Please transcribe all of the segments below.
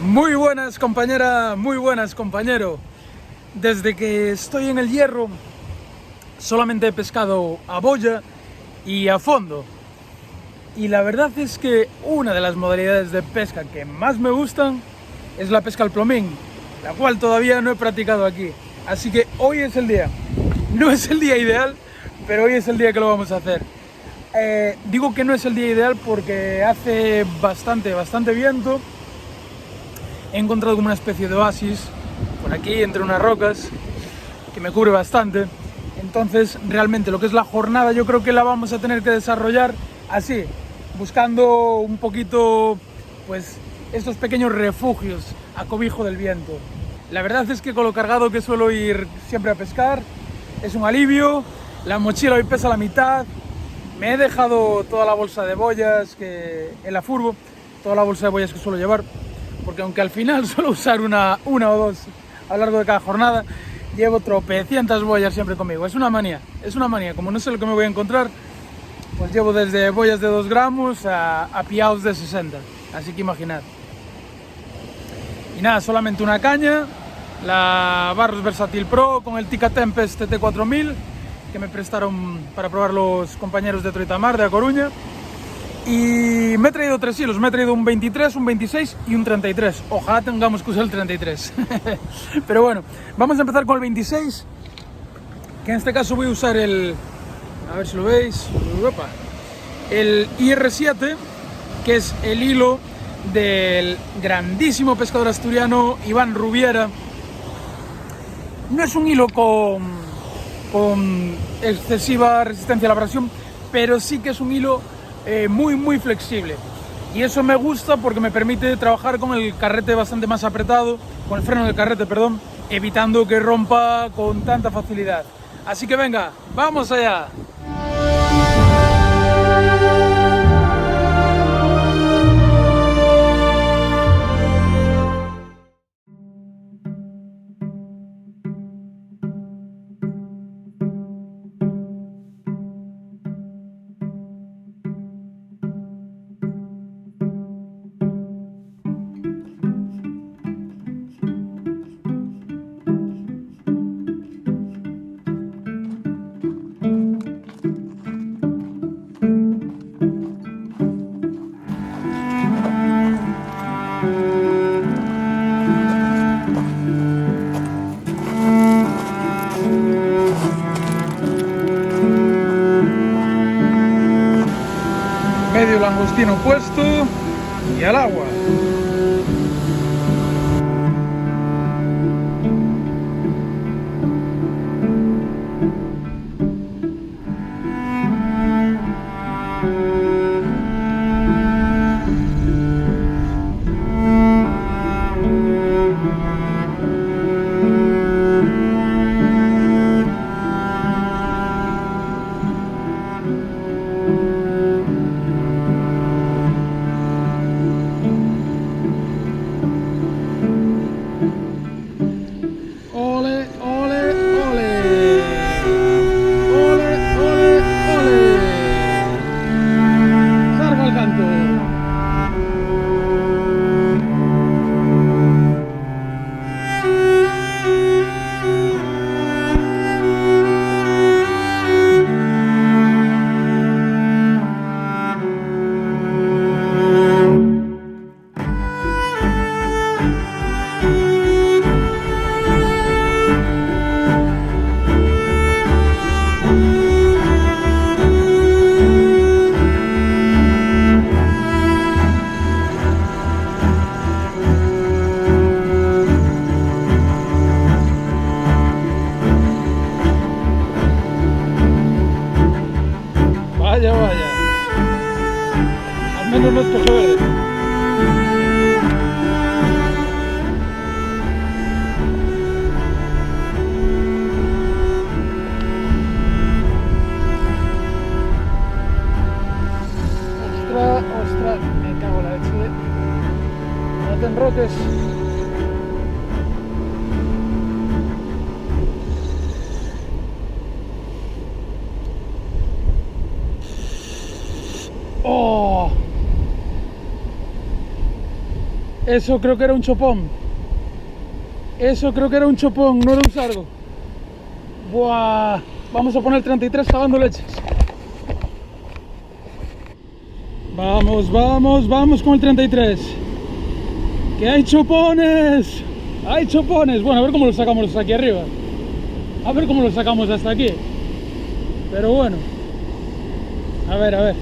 Muy buenas compañera, muy buenas compañero. Desde que estoy en el Hierro solamente he pescado a boya y a fondo. Y la verdad es que una de las modalidades de pesca que más me gustan es la pesca al plomín, la cual todavía no he practicado aquí. Así que hoy es el día. No es el día ideal, pero hoy es el día que lo vamos a hacer. Digo que no es el día ideal porque hace bastante viento. He encontrado como una especie de oasis por aquí entre unas rocas que me cubre bastante. Entonces realmente lo que es la jornada yo creo que la vamos a tener que desarrollar así, buscando un poquito pues estos pequeños refugios a cobijo del viento. La verdad es que con lo cargado que suelo ir siempre a pescar es un alivio. La mochila hoy pesa la mitad. Me he dejado toda la bolsa de boyas que en la furgo, toda la bolsa de boyas que suelo llevar, porque aunque al final suelo usar una o dos a lo largo de cada jornada, llevo tropecientas boyas siempre conmigo. Es una manía, como no sé lo que me voy a encontrar, pues llevo desde boyas de 2 gramos a piaos de 60, así que imaginad. Y nada, solamente una caña, la Barros Versatil Pro con el Tikka Tempest TT4000, que me prestaron para probar los compañeros de Troitamar de A Coruña. Y me he traído 3 hilos, me he traído un 23, un 26 y un 33. Ojalá tengamos que usar el 33. Pero bueno, vamos a empezar con el 26, que en este caso voy a usar el, a ver si lo veis, el IR7, que es el hilo del grandísimo pescador asturiano Iván Rubiera. No es un hilo con excesiva resistencia a la abrasión, pero sí que es un hilo muy flexible, y eso me gusta porque me permite trabajar con el carrete bastante más apretado, con el freno del carrete, perdón, evitando que rompa con tanta facilidad. Así que venga, vamos allá. Medio langostino puesto y al agua. Vaya, al menos no es peje verde. Ostras, me cago en la leche. No te enroques. ¡Oh! Eso creo que era un chopón. Eso creo que era un chopón, no era un sargo. Buah. Vamos a poner 33 cavando leches. Vamos, vamos, vamos con el 33. ¡Que hay chopones! ¡Hay chopones! Bueno, a ver cómo los sacamos aquí arriba. A ver cómo los sacamos hasta aquí. Pero bueno. A ver, a ver.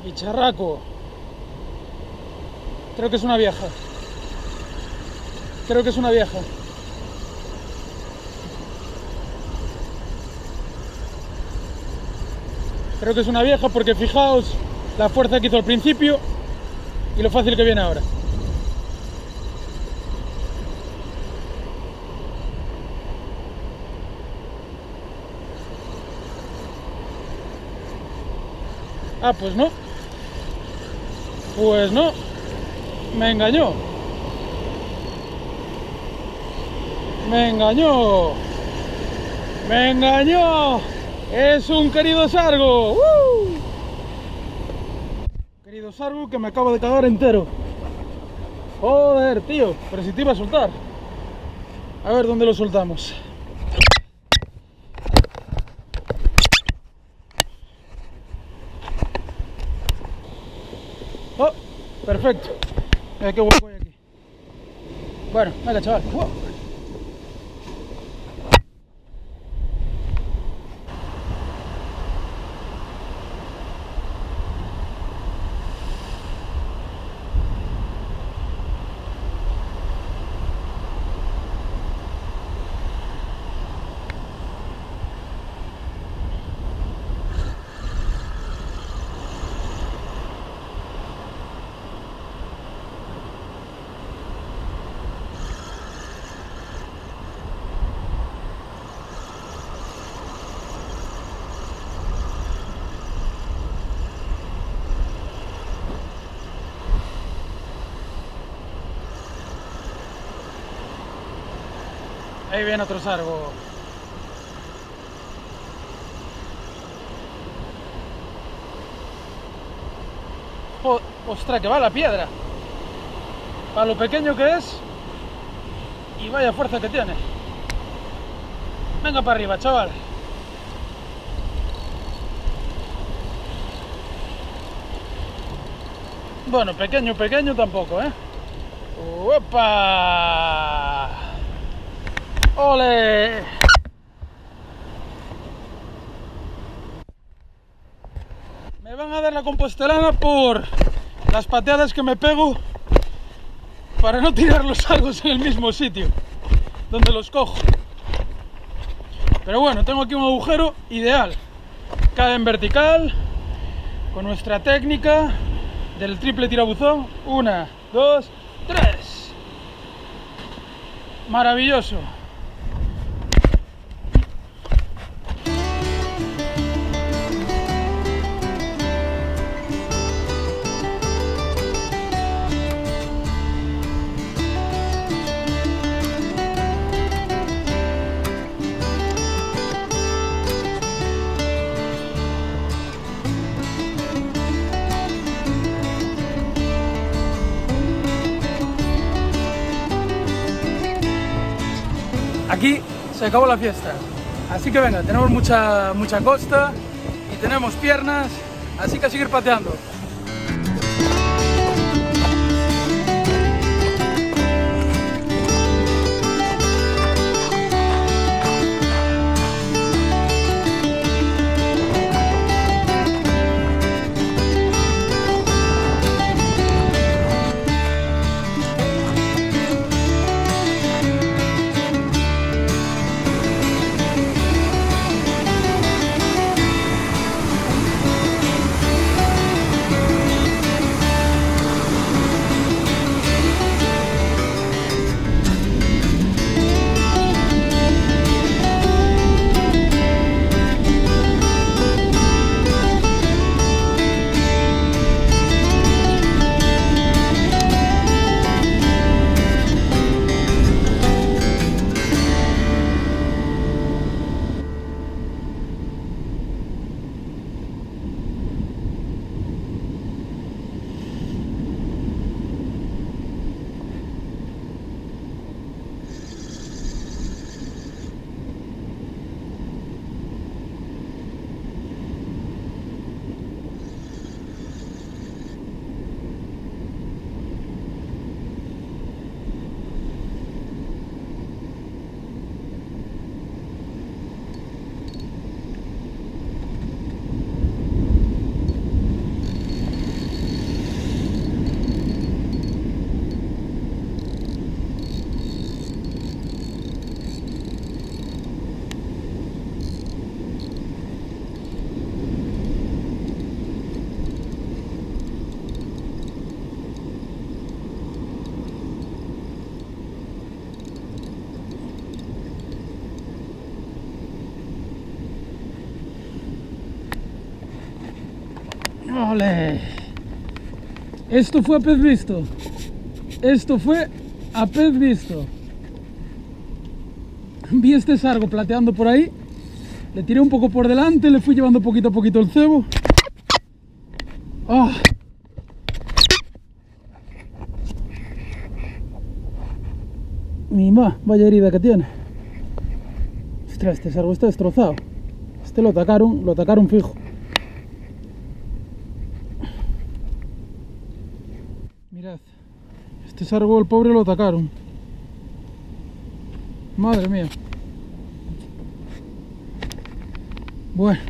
Bicharraco. Creo que es una vieja. Creo que es una vieja. Creo que es una vieja porque fijaos la fuerza que hizo al principio y lo fácil que viene ahora. Ah, pues no. Pues no. Me engañó. Me engañó. Me engañó. Es un querido sargo. Querido sargo que me acabo de cagar entero. Joder, tío. Pero si te iba a soltar. A ver dónde lo soltamos. Oh, perfecto. Mira qué hueco hay aquí. Bueno, venga, chaval. Ahí viene otro sargo. Ostras, que va la piedra. Para lo pequeño que es. Y vaya fuerza que tiene. Venga para arriba, chaval. Bueno, pequeño, pequeño tampoco, ¿eh? ¡Opa! ¡Ole! Me van a dar la compostelana por las pateadas que me pego para no tirar los sargos en el mismo sitio donde los cojo. Pero bueno, tengo aquí un agujero ideal. Cae en vertical con nuestra técnica del triple tirabuzón. 1, 2, 3. Maravilloso. Aquí se acabó la fiesta, así que venga, tenemos mucha costa y tenemos piernas, así que a seguir pateando. ¡Ole! Esto fue a pez visto. Esto fue a pez visto. Vi este sargo plateando por ahí. Le tiré un poco por delante, le fui llevando poquito a poquito el cebo. ¡Ah! Vaya herida que tiene. Ostras, este sargo está destrozado. Este lo atacaron fijo. Mirad, este sargo, el pobre, lo atacaron. Madre mía. Bueno.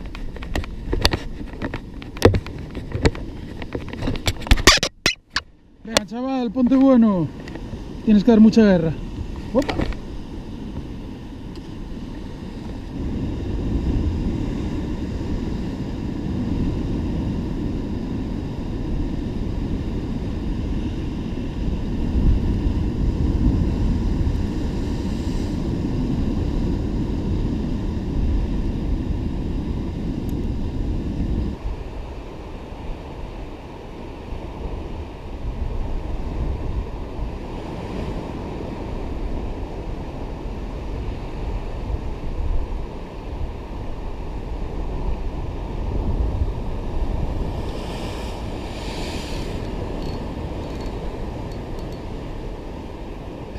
Venga, chaval, ponte bueno. Tienes que dar mucha guerra. Opa.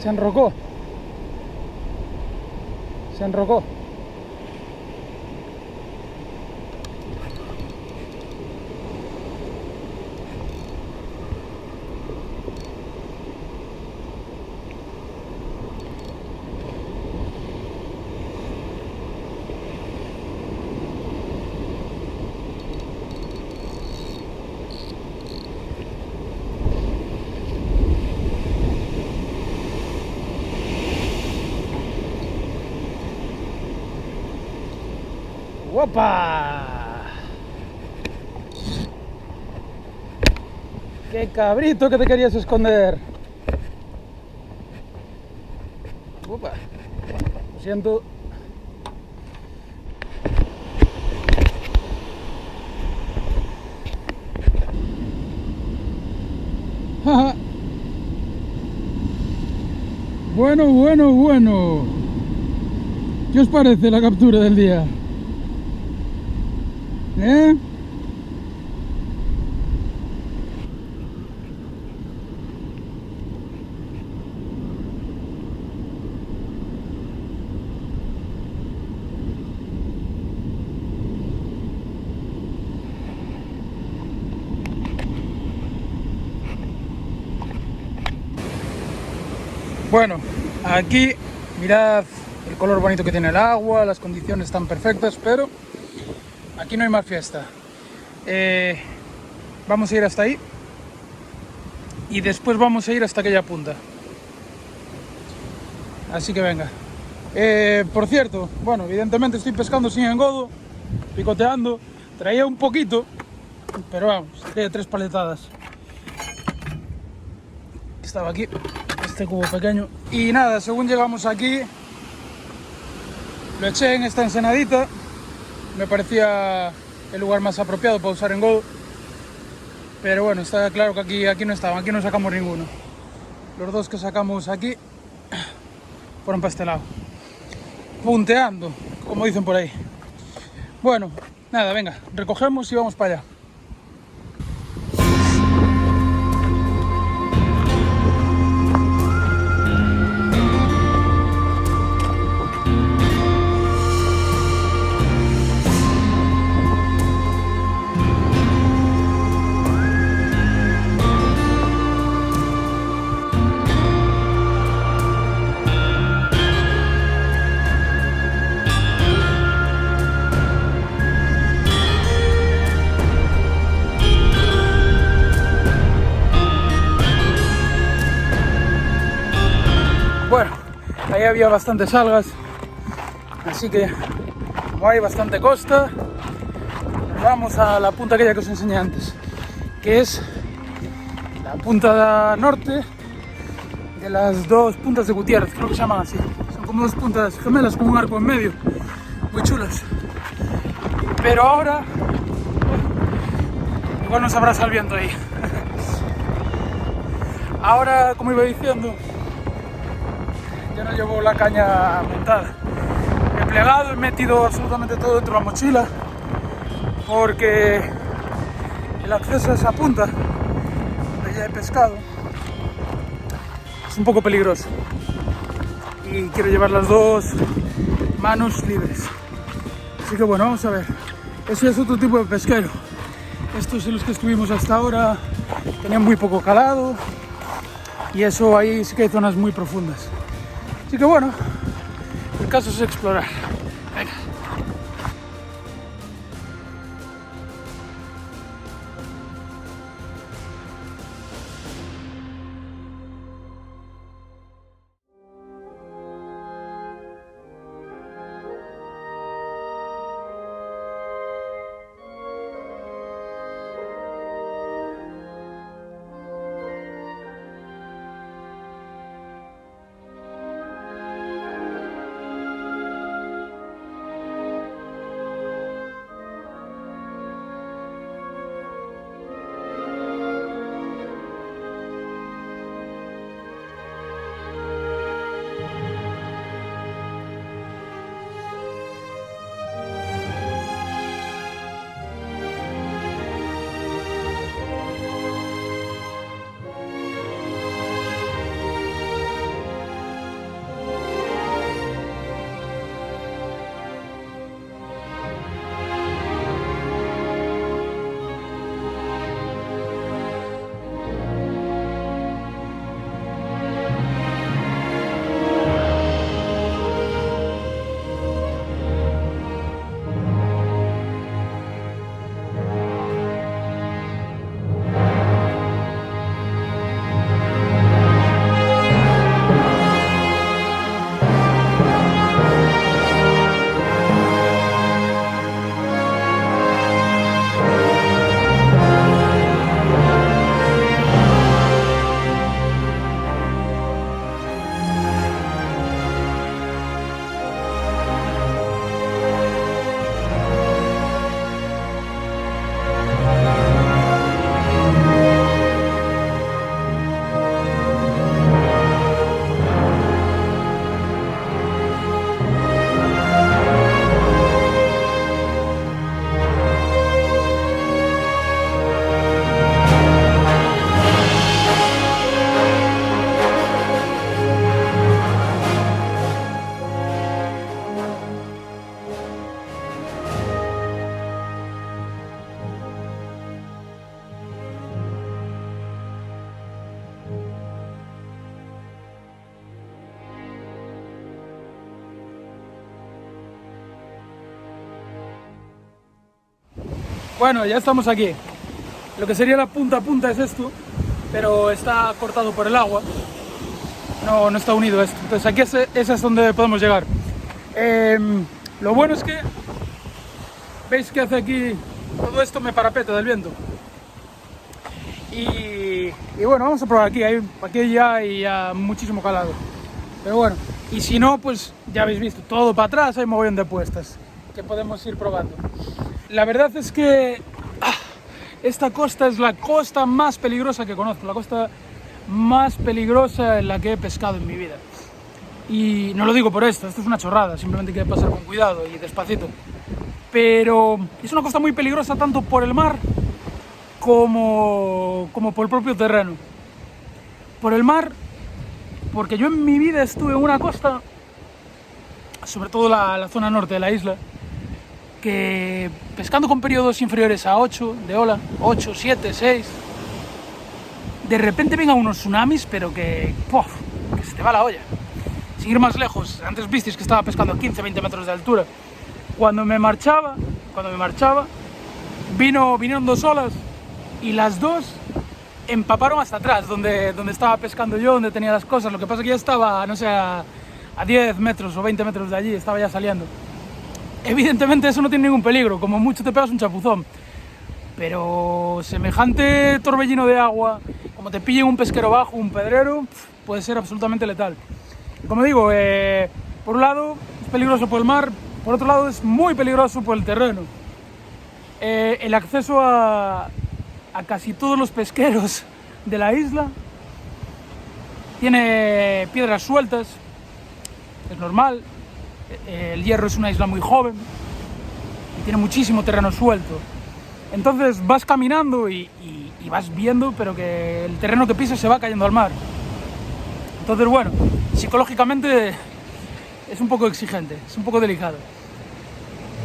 Se enrocó. Se enrocó. ¡Opa! ¡Qué cabrito que te querías esconder! ¡Opa! Lo siento. Bueno. ¿Qué os parece la captura del día? ¿Eh? Bueno, aquí mirad el color bonito que tiene el agua, las condiciones están perfectas, pero aquí no hay más fiesta. Vamos a ir hasta ahí y después vamos a ir hasta aquella punta. Así que venga. Por cierto, bueno, evidentemente estoy pescando sin engodo, picoteando. Traía un poquito, pero vamos, traía 3 paletadas. Estaba aquí, este cubo pequeño. Y nada, según llegamos aquí, lo eché en esta ensenadita. Me parecía el lugar más apropiado para usar engodo. Pero bueno, está claro que aquí no estaban, aquí no sacamos ninguno. Los 2 que sacamos aquí fueron para este lado. Punteando, como dicen por ahí. Bueno, nada, venga, recogemos y vamos para allá. Bueno, ahí había bastantes algas, así que como hay bastante costa, vamos a la punta aquella que os enseñé antes, que es la punta norte de las 2 puntas de Gutiérrez, creo que se llaman así. Son como 2 puntas gemelas con un arco en medio, muy chulas. Pero ahora igual nos abraza el viento ahí. Ahora, como iba diciendo, ya no llevo la caña montada. He plegado, he metido absolutamente todo dentro de la mochila porque el acceso a esa punta donde ya he pescado es un poco peligroso y quiero llevar las dos manos libres. Así que bueno, vamos a ver. Eso ya es otro tipo de pesquero. Estos en los que estuvimos hasta ahora tenían muy poco calado y eso ahí sí que hay zonas muy profundas. Así que bueno, el caso es explorar. Venga. Bueno, ya estamos aquí. Lo que sería la punta a punta es esto, pero está cortado por el agua. No está unido esto. Entonces aquí es donde podemos llegar. Lo bueno es que veis que hace aquí todo esto me parapeta del viento. Y bueno, vamos a probar aquí. Aquí ya hay muchísimo calado. Pero bueno, y si no, pues ya habéis visto, todo para atrás hay mogollón de puestas que podemos ir probando. La verdad es que esta costa es la costa más peligrosa que conozco, la costa más peligrosa en la que he pescado en mi vida. Y no lo digo por esto es una chorrada, simplemente hay que pasar con cuidado y despacito. Pero es una costa muy peligrosa tanto por el mar como por el propio terreno. Por el mar, porque yo en mi vida estuve en una costa, sobre todo la zona norte de la isla, que pescando con periodos inferiores a 8 de ola, 8, 7, 6, de repente vengan unos tsunamis, pero que se te va la olla. Sin ir más lejos, antes visteis que estaba pescando a 15, 20 metros de altura. Cuando me marchaba, vinieron dos olas y las dos empaparon hasta atrás, donde estaba pescando yo, donde tenía las cosas. Lo que pasa es que ya estaba, no sé, a 10 metros o 20 metros de allí, estaba ya saliendo. Evidentemente eso no tiene ningún peligro, como mucho te pegas un chapuzón. Pero semejante torbellino de agua, como te pille un pesquero bajo, un pedrero, puede ser absolutamente letal. Como digo, por un lado es peligroso por el mar, por otro lado es muy peligroso por el terreno. El acceso a a casi todos los pesqueros de la isla. Tiene piedras sueltas, es normal. El Hierro es una isla muy joven y tiene muchísimo terreno suelto. Entonces vas caminando y vas viendo, pero que el terreno que pisas se va cayendo al mar. Entonces, bueno, psicológicamente es un poco exigente, es un poco delicado.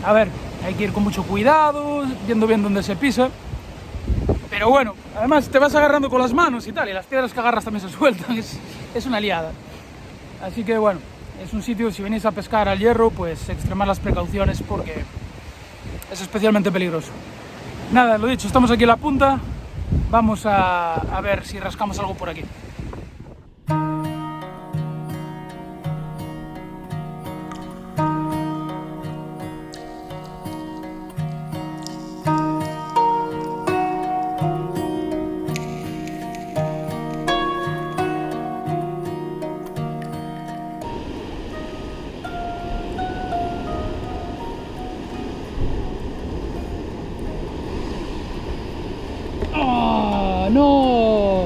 A ver, hay que ir con mucho cuidado, viendo bien dónde se pisa. Pero bueno, además te vas agarrando con las manos y tal, y las piedras que agarras también se sueltan, es una liada. Así que bueno, es un sitio, si venís a pescar al Hierro, pues extremar las precauciones porque es especialmente peligroso. Nada, lo dicho, estamos aquí en la punta, vamos a ver si rascamos algo por aquí. ¡Ah, no!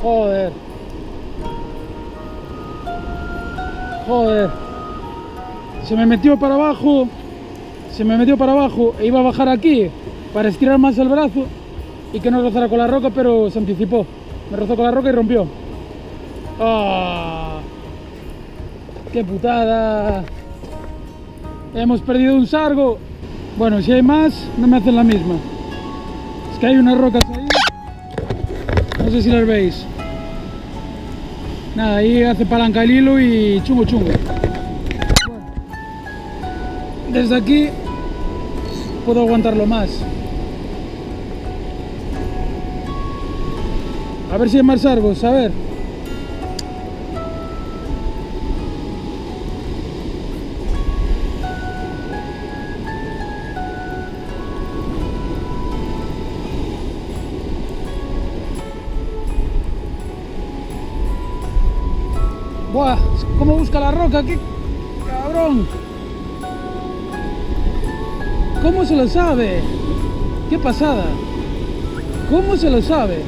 Joder. Joder. Se me metió para abajo e iba a bajar aquí para estirar más el brazo y que no rozara con la roca, pero se anticipó. Me rozó con la roca y rompió. ¡Ah! ¡Qué putada! Hemos perdido un sargo. Bueno, si hay más, no me hacen la misma. Es que hay unas rocas ahí. No sé si las veis. Nada, ahí hace palanca el hilo y chungo chungo. Bueno, desde aquí puedo aguantarlo más. A ver si hay más sargos, a ver. ¡Buah! ¿Cómo busca la roca? ¡Qué cabrón! ¿Cómo se lo sabe? ¡Qué pasada! ¿Cómo se lo sabe?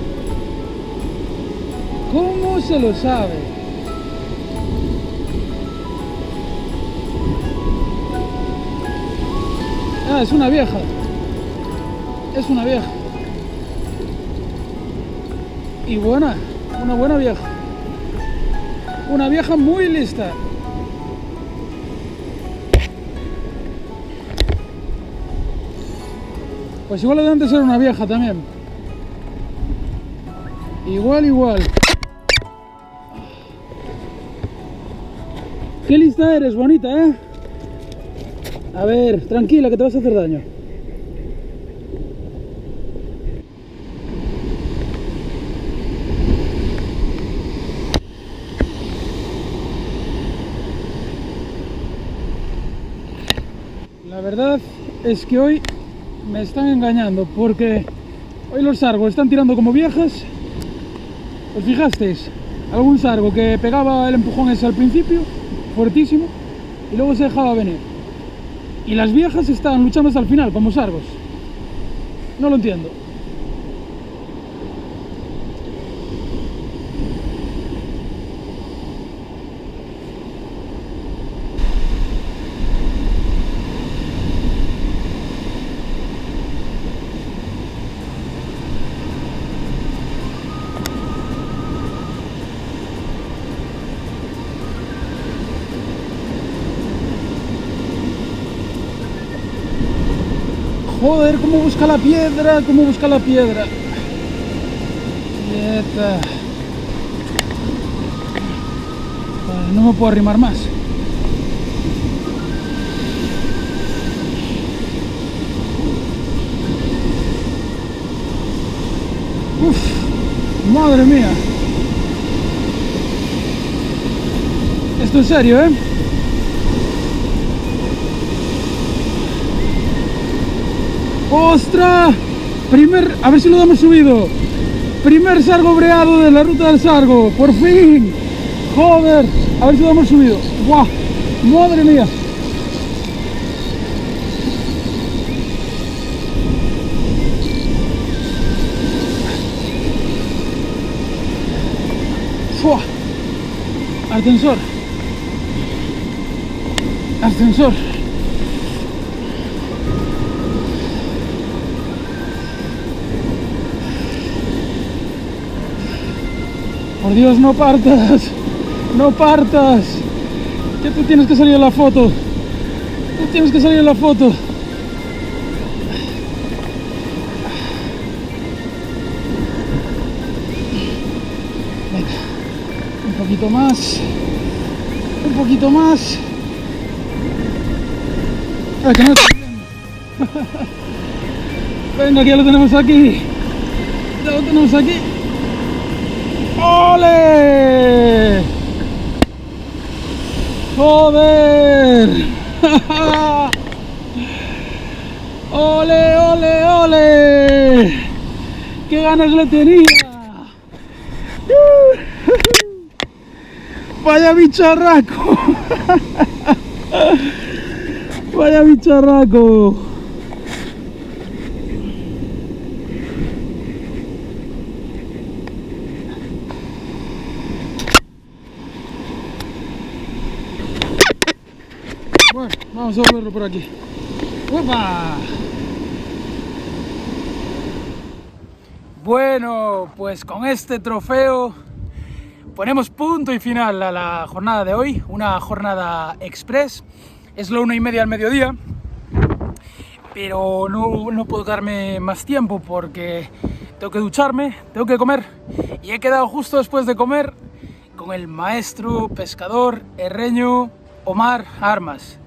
¿Cómo se lo sabe? Ah, es una vieja. Es una vieja. Y buena, una buena vieja. Una vieja muy lista. Pues igual de antes era una vieja también. Igual. Qué lista eres, bonita, ¿eh? A ver, tranquila, que te vas a hacer daño. La verdad es que hoy me están engañando porque hoy los sargos están tirando como viejas. ¿Os fijasteis? Algún sargo que pegaba el empujón ese al principio, fuertísimo, y luego se dejaba venir. Y las viejas están luchando hasta el final como sargos. No lo entiendo. Joder, cómo busca la piedra, Quieta. Vale, no me puedo arrimar más. Uf, madre mía. Esto en serio, ¿eh? ¡Ostras! A ver si lo damos subido. Primer sargo breado de la ruta del sargo. ¡Por fin! ¡Joder! A ver si lo damos subido. ¡Buah! ¡Madre mía! ¡Fua! Ascensor. Ascensor. Por Dios, no partas. No partas. Que tú tienes que salir en la foto. Tú tienes que salir en la foto. Venga. Un poquito más. Un poquito más. Ay, que no estoy viendo. Venga, que ya lo tenemos aquí. Ya lo tenemos aquí. ¡Ole! ¡Joder! ¡Ole, ole, ole! ¡Qué ganas le tenía! ¡Vaya bicharraco! ¡Vaya bicharraco! Bueno, vamos a verlo por aquí. ¡Uepa! Bueno, pues con este trofeo ponemos punto y final a la jornada de hoy, una jornada express. Es la 1:30 al mediodía, pero no puedo darme más tiempo porque tengo que ducharme, tengo que comer y he quedado justo después de comer con el maestro pescador herreño Omar Armas.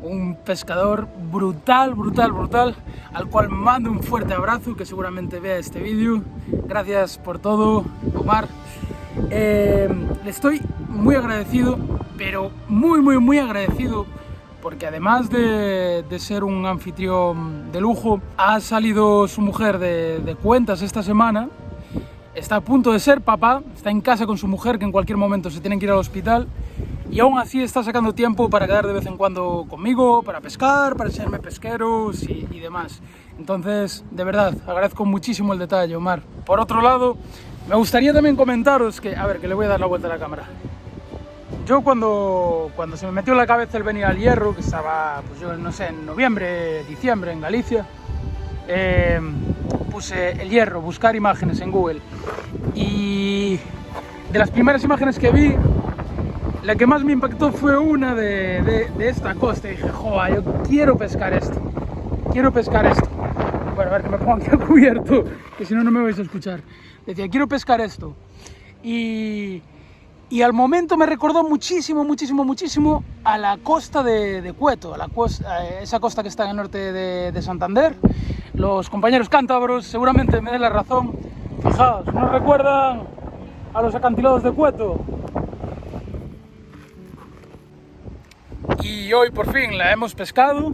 Un pescador brutal, brutal, brutal, al cual mando un fuerte abrazo, que seguramente vea este vídeo. Gracias por todo, Omar. Le estoy muy agradecido, pero muy agradecido, porque además de ser un anfitrión de lujo, ha salido su mujer de cuentas esta semana. Está a punto de ser papá, está en casa con su mujer, que en cualquier momento se tienen que ir al hospital. Y aún así está sacando tiempo para quedar de vez en cuando conmigo, para pescar, para enseñarme pesqueros y demás. Entonces, de verdad, agradezco muchísimo el detalle, Omar. Por otro lado, me gustaría también comentaros que, a ver, que le voy a dar la vuelta a la cámara. Yo cuando se me metió en la cabeza el venir al Hierro, que estaba, pues yo no sé, en noviembre, diciembre en Galicia, puse el Hierro, buscar imágenes en Google. Y de las primeras imágenes que vi, la que más me impactó fue una de esta costa. Y dije, joder, yo quiero pescar esto. Quiero pescar esto. Bueno, a ver que me pongo aquí a cubierto, que si no, no me vais a escuchar. Decía, quiero pescar esto. Y al momento me recordó muchísimo a la costa de Cueto, a esa costa que está en el norte de Santander. Los compañeros cántabros seguramente me den la razón. Fijaos, ¿no recuerdan a los acantilados de Cueto? Y hoy por fin la hemos pescado.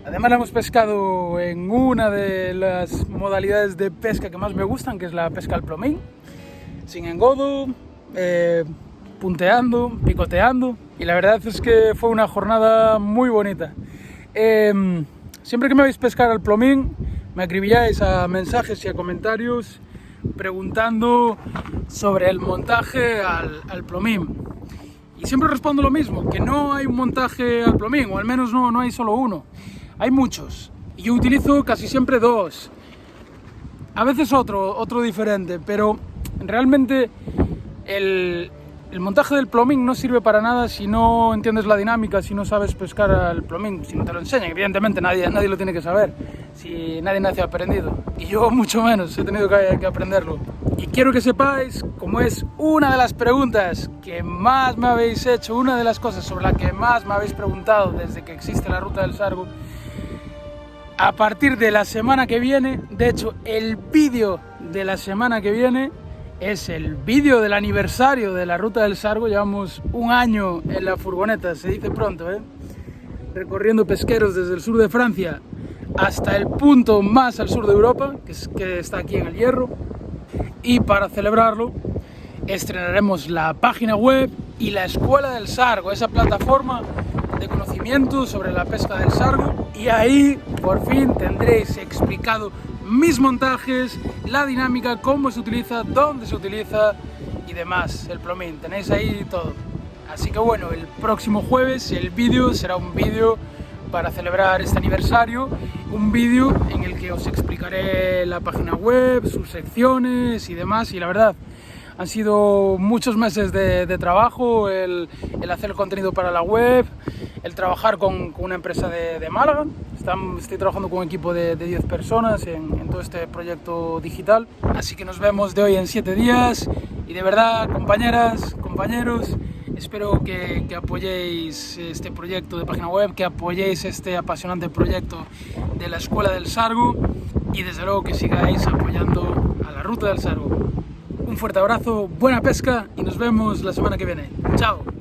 Además la hemos pescado en una de las modalidades de pesca que más me gustan, que es la pesca al plomín, sin engodo, punteando, picoteando, y la verdad es que fue una jornada muy bonita. Siempre que me vais a pescar al plomín, me acribilláis a mensajes y a comentarios preguntando sobre el montaje al plomín. Y siempre respondo lo mismo, que no hay un montaje al plomín, o al menos no hay solo uno. Hay muchos, y yo utilizo casi siempre dos. A veces otro diferente, pero realmente el montaje del plomín no sirve para nada si no entiendes la dinámica, si no sabes pescar al plomín, si no te lo enseñan. Evidentemente nadie lo tiene que saber, si nadie nace aprendido, y yo mucho menos, he tenido que aprenderlo. Y quiero que sepáis, como es una de las preguntas que más me habéis hecho, una de las cosas sobre la que más me habéis preguntado desde que existe la Ruta del Sargo, a partir de la semana que viene, de hecho el vídeo de la semana que viene es el vídeo del aniversario de la Ruta del Sargo. Llevamos un año en la furgoneta, se dice pronto, recorriendo pesqueros desde el sur de Francia hasta el punto más al sur de Europa, que está aquí en el Hierro. Y para celebrarlo estrenaremos la página web y la Escuela del Sargo, esa plataforma de conocimiento sobre la pesca del sargo, y ahí por fin tendréis explicado mis montajes, la dinámica, cómo se utiliza, dónde se utiliza y demás, el plumín, tenéis ahí todo. Así que bueno, el próximo jueves el vídeo será un vídeo para celebrar este aniversario, un vídeo en el que os explicaré la página web, sus secciones y demás, y la verdad, han sido muchos meses de trabajo, el hacer el contenido para la web, el trabajar con una empresa de Málaga. Estoy trabajando con un equipo de 10 personas en todo este proyecto digital. Así que nos vemos de hoy en 7 días y de verdad, compañeras, compañeros, espero que apoyéis este proyecto de página web, que apoyéis este apasionante proyecto de la Escuela del Sargo y desde luego que sigáis apoyando a la Ruta del Sargo. Un fuerte abrazo, buena pesca y nos vemos la semana que viene. ¡Chao!